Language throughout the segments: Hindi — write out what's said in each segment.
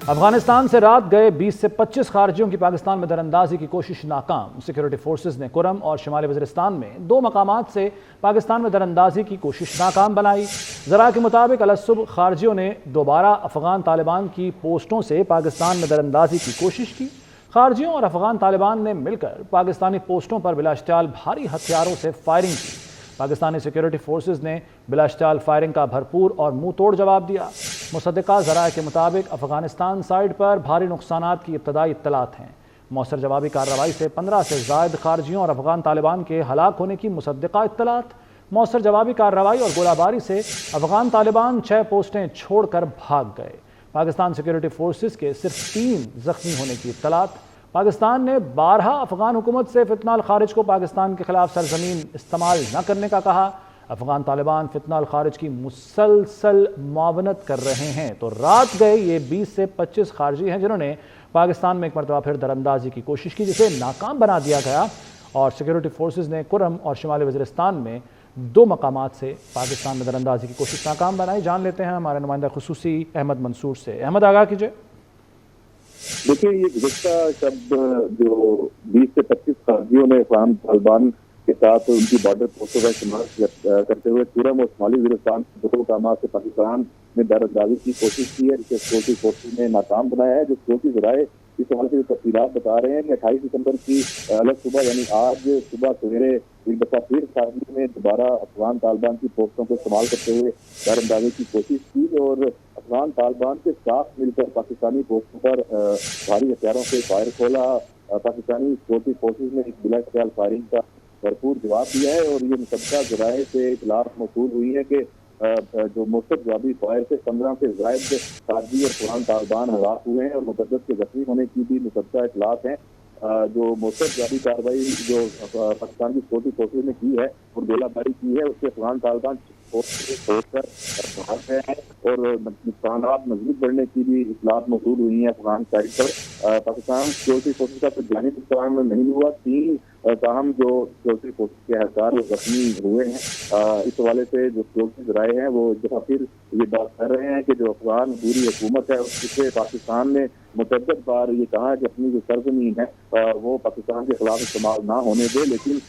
अफगानिस्तान से रात गए 20 से 25 खारजियों की पाकिस्तान में दरअंदाजी की कोशिश नाकाम। सिक्योरिटी फोर्सेज ने कुरम और शिमाली वज़ीरिस्तान में 2 मकामात से पाकिस्तान में दरअंदाजी की कोशिश नाकाम बनाई। ज़रा के मुताबिक अलसुब खारजियों ने दोबारा अफगान तालिबान की पोस्टों से पाकिस्तान में दरअंदाजी की कोशिश की। खारजियों और अफगान तालिबान ने मिलकर पाकिस्तानी पोस्टों पर बिलाश्तियाल भारी हथियारों से फायरिंग की। पाकिस्तानी सिक्योरिटी फोर्सेज ने बिलाश्तियाल फायरिंग का भरपूर और मुंह तोड़ जवाब दिया। मुसद्दिका ज़राए के मुताबिक अफगानिस्तान साइड पर भारी नुकसानात की इब्तदाई इत्तलात हैं। मौसर जवाबी कार्रवाई से 15 से ज़ायद खारजियों और अफगान तालिबान के हलाक होने की मुसद्दिका इत्तलात। मौसर जवाबी कार्रवाई और गोलाबारी से अफगान तालिबान 6 पोस्टें छोड़कर भाग गए। पाकिस्तान सिक्योरिटी फोर्सेज के सिर्फ 3 जख्मी होने की इत्तलात। पाकिस्तान ने 12 अफगान हुकूमत से फितनाल खारिज को पाकिस्तान के खिलाफ सरजमीन इस्तेमाल न करने का कहा। अफगान तालिबान फितनाल खारिज की मुसलसल मुआवनत कर रहे हैं। तो रात गए ये 20 से 25 खारजी हैं जिन्होंने पाकिस्तान में एक मरतबा फिर दरअंदाजी की कोशिश की, जिसे नाकाम बना दिया गया। और सिक्योरिटी फोर्सेज ने कुरम और शिमाली वज़ीरिस्तान में 2 मकामात से पाकिस्तान में दरअंदाजी की कोशिश नाकाम बनाई। जान लेते हैं हमारे नुमाइंदा खुसूसी अहमद मंसूर से। अहमद, आगाह कीजिए। देखिए, ये गुज़श्ता शब्द जो 20 से 25 खारजियों ने अफगान तालिबान के साथ उनकी बॉर्डर पोस्टों का इस्तेमाल करते हुए कुरम और शिमाली वज़ीरिस्तान के 2 मकामात से पाकिस्तान में दरअंदाजी की कोशिश की है, जिसे सिक्योरिटी फोर्सेज ने नाकाम बनाया है। जो सिक्योरिटी ज़राए इस हवाले से तफसीलात बता रहे हैं कि 28 दिसंबर की अलग सुबह यानी आज सुबह सवेरे एक दफा फिर खारजियों ने दोबारा अफगान तालिबान की पोस्टों को इस्तेमाल करते हुए दरअंदाजी की कोशिश की और अफगान तालिबान के साथ मिलकर पाकिस्तानी पोस्टों पर भारी हथियारों से फायर खोला। पाकिस्तानी सिक्योरिटी फोर्सेज ने एक बिलाश्तियाल फायरिंग का भरपूर जवाब दिया है और ये मुसद्दिका ज़राए से इतलात मौसूल हुई है कि जो मौसर जवाबी फायर से 15 से ज़ायद खारजी और अफगान तालिबान हलाक हुए हैं और मुतअद्दिद के जख्मी होने की भी मुसद्दिका इतलात हैं। जो मौसर जवाबी कार्रवाई जो पाकिस्तान की सिक्योरिटी फोर्सेज ने की है और गोलाबारी की है, उससे अफगान तालिबान छोड़कर भाग गए हैं और नुकसानात मज़ीद बढ़ने की भी इतलात मौसूल हुई हैं अफगान साइड पर। पाकिस्तान सिक्योरिटी फोर्सेज का कोई जानी नुकसान नहीं हुआ। 3 ताहम जो सिक्योरिटी फोर्सेज के एहलकार वो जख्मी हुए हैं। इस हवाले से जो सिक्योरिटी ज़राए हैं वो एक दफ़ा फिर ये बात कर रहे हैं कि जो अफगान पूरी हुकूमत है उससे पाकिस्तान ने मुतअद्दिद बार ये कहा है कि अपनी जो सरजमीन है वो पाकिस्तान के खिलाफ इस्तेमाल ना होने दे, लेकिन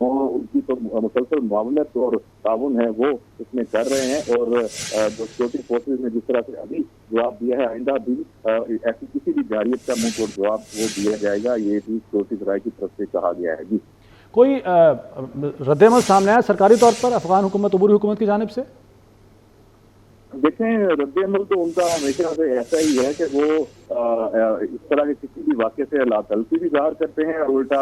वो उनकी तो मुसलसल मुआवनत और ताउन है वो इसमें कर रहे हैं। और जो सिक्योरिटी फोर्सेज ने जिस तरह से अभी जवाब दिया है, आइंदा भी ऐसी किसी भी जारियत का मुंह तोड़ जवाब वो दिया जाएगा, ये भी सिक्योरिटी ज़राए की तरफ से कहा गया है। जी, कोई रद्देमल सामने आया सरकारी तौर पर अफगान हुकूमत, अबूरी हुकूमत की जानिब से? देखें, रद्द-ए-अमल तो उनका हमेशा से ऐसा ही है कि वो इस तरह के किसी भी वाक़े से लातलफी भी ज़ाहिर करते हैं और उल्टा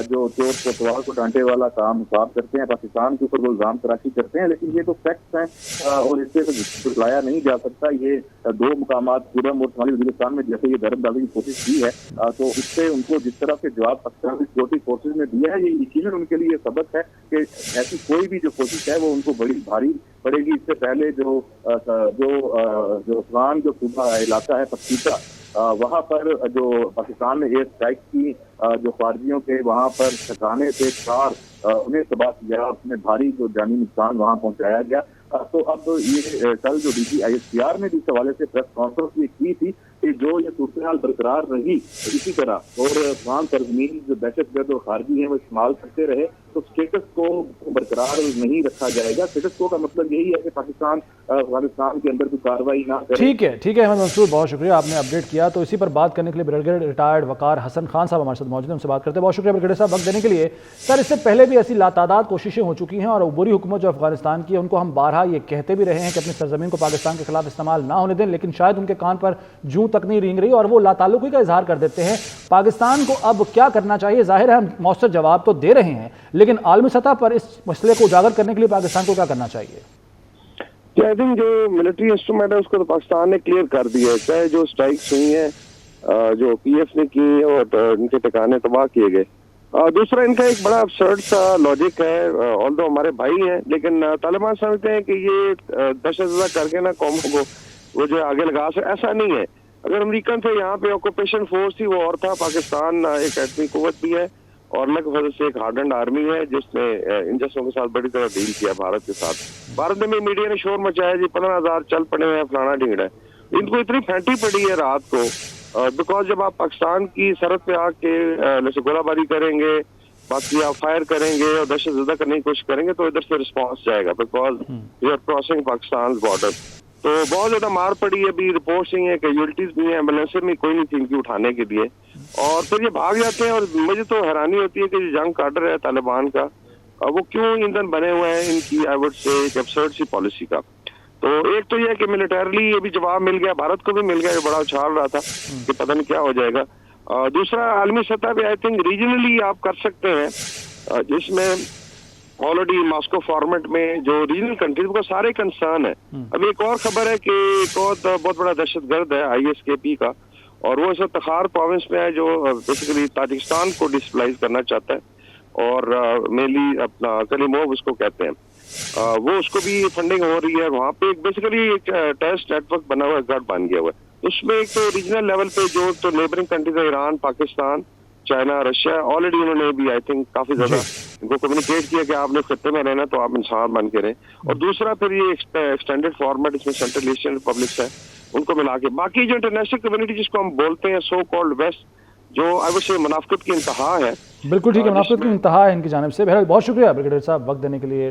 जो चोर कोतवाल को डांटे वाला काम हिसाब करते हैं, पाकिस्तान के ऊपर वो इल्ज़ाम तराशी करते हैं। लेकिन ये तो फैक्ट्स हैं और इससे झुटलाया नहीं जा सकता। ये 2 मकामात कुरम और शिमाली वज़ीरिस्तान में जैसे ये दरअंदाज़ी की कोशिश की है, तो इससे उनको जिस तरह से जवाब पाकिस्तान की सिक्योरिटी फोर्सेज ने दिया है, ये यकीनन उनके लिए सबक है कि ऐसी कोई भी जो कोशिश है वो उनको बड़ी भारी पड़ेगी। इससे पहले जो अफगान जो सूबा इलाका है पख्तीसा, वहाँ पर जो पाकिस्तान ने एयर स्ट्राइक की, जो खारजियों के वहाँ पर ठिकाने थे 4 उन्हें तबाह किया, उसमें भारी जो जानी नुकसान वहाँ पहुँचाया गया। तो अब ये कल जो DGISPR ने भी इस हवाले से प्रेस कॉन्फ्रेंस भी की थी कि जो ये सूरत हाल बरकरार रही इसी तरह और अफगान सरजमीन जो दहशतगर्द और खारजी हैं वो इस्तेमाल करते रहे तो स्टेटस को बरकरार नहीं रखा जाएगा। स्टेटस को का मतलब यही है कि पाकिस्तान अफगानिस्तान के अंदर कोई कार्रवाई ना करे। ठीक है अहमद मंसूर, बहुत शुक्रिया, आपने अपडेट किया। तो इसी पर बात करने के लिए ब्रिगेडियर रिटायर्ड वकार हसन खान साहब हमारे साथ मौजूद हैं, उनसे बात करते हैं। बहुत शुक्रिया ब्रिगेडियर साहब वक्त देने के लिए। सर, इससे पहले भी ऐसी लातादाद कोशिशें हो चुकी हैं और अबूरी हुकूमत जो अफगानिस्तान की है उनको हम बारहा ये कहते भी रहे हैं कि अपनी सरजमीन को पाकिस्तान के खिलाफ इस्तेमाल ना होने दें, लेकिन शायद उनके कान पर जूं तक नहीं रेंग रही और वो लाताल्लुकी का इजहार कर देते हैं। पाकिस्तान को अब क्या करना चाहिए? जाहिर है हम मौसर जवाब तो दे रहे हैं, लेकिन आलमी सतह पर इस मसले को उजागर करने के लिए पाकिस्तान को क्या करना चाहिए? आई थिंक जो मिलिट्री इंस्ट्रूमेंट है उसको तो पाकिस्तान ने क्लियर कर दिया है, चाहे जो स्ट्राइक्स हुई हैं जो PF ने की और इनके ठिकाने तबाह किए गए। दूसरा, इनका एक बड़ा absurd सा लॉजिक है, ऑल्दो हमारे भाई हैं लेकिन तालिबान समझते हैं कि ये दहशतजदा करके ना कौमों को वो जो आगे लगा सके, ऐसा नहीं है। अगर अमेरिकन थे यहाँ पे, ऑक्यूपेशन फोर्स थी वो और था, पाकिस्तान एक एटमी कुव्वत भी है और अल्लाह की वजह से एक हार्डन्ड आर्मी है जिसने इन जैसों के साथ बड़ी तरह डील किया भारत के साथ। भारत में मीडिया ने शोर मचाया जी 15,000 चल पड़े हैं फलाना ढींड है, इनको इतनी फैंटी पड़ी है रात को, बिकॉज जब आप पाकिस्तान की सरहद पे आके जैसे गोलाबारी करेंगे, बाकी आप फायर करेंगे और दहशत ज़दा करने की कोशिश करेंगे तो इधर से रिस्पांस जाएगा, because we are crossing Pakistan border. तो बहुत ज्यादा मार पड़ी है, अभी रिपोर्ट्स ही है, कैजुअलिटीज भी है, एम्बुलेंस में कोई नहीं थी इनकी उठाने के लिए, और फिर ये भाग जाते हैं। और मुझे तो हैरानी होती है कि ये जंग कार्डर है तालिबान का, वो क्यों ईंधन बने हुए हैं इनकी आई वुड से एक एब्सर्ड सी पॉलिसी का। तो एक तो यह कि मिलिटरली ये भी जवाब मिल गया, भारत को भी मिल गया, ये बड़ा उछाल रहा था कि पता नहीं क्या हो जाएगा। दूसरा आलमी सतह पे आई थिंक रीजनली आप कर सकते हैं, जिसमें ऑलरेडी मॉस्को फॉर्मेट में जो रीजनल कंट्रीज को सारे कंसर्न है। अब एक और खबर है कि एक और बहुत बड़ा दहशतगर्द है ISKP का, और वो इस वक्त तखार प्रोविंस में है, जो बेसिकली ताजिकिस्तान को डिस्प्लाइज करना चाहता है, और मेनली अपना कलीमोव उसको कहते हैं। वो उसको भी फंडिंग हो रही है, वहाँ पे बेसिकली एक टेररिस्ट नेटवर्क बना हुआ है, गढ़ बन गया हुआ है। उसमें एक तो रीजनल लेवल पे जो तो नेबरिंग कंट्रीज है, Iran, Pakistan, China, Russia, already उन्होंने भी आई थिंक काफी ज्यादा इनको कम्युनिकेट किया कि आपने खत्ते में रहना तो आप इंसान बन के रहें। और दूसरा फिर ये एक्सटेंडेड फॉर्मेट, इसमें सेंट्रल एशियन रिपब्लिक्स है, उनको मिला के बाकी जो इंटरनेशनल कम्युनिटी जिसको हम बोलते हैं सो कॉल्ड वेस्ट, जो आई वुड से मुनाफिकत की इंतहा है। बिल्कुल ठीक है, मुनाफिकत की इंतहा है इनकी जानिब से। बहरहाल बहुत शुक्रिया ब्रिगेडियर साहब वक्त देने के लिए।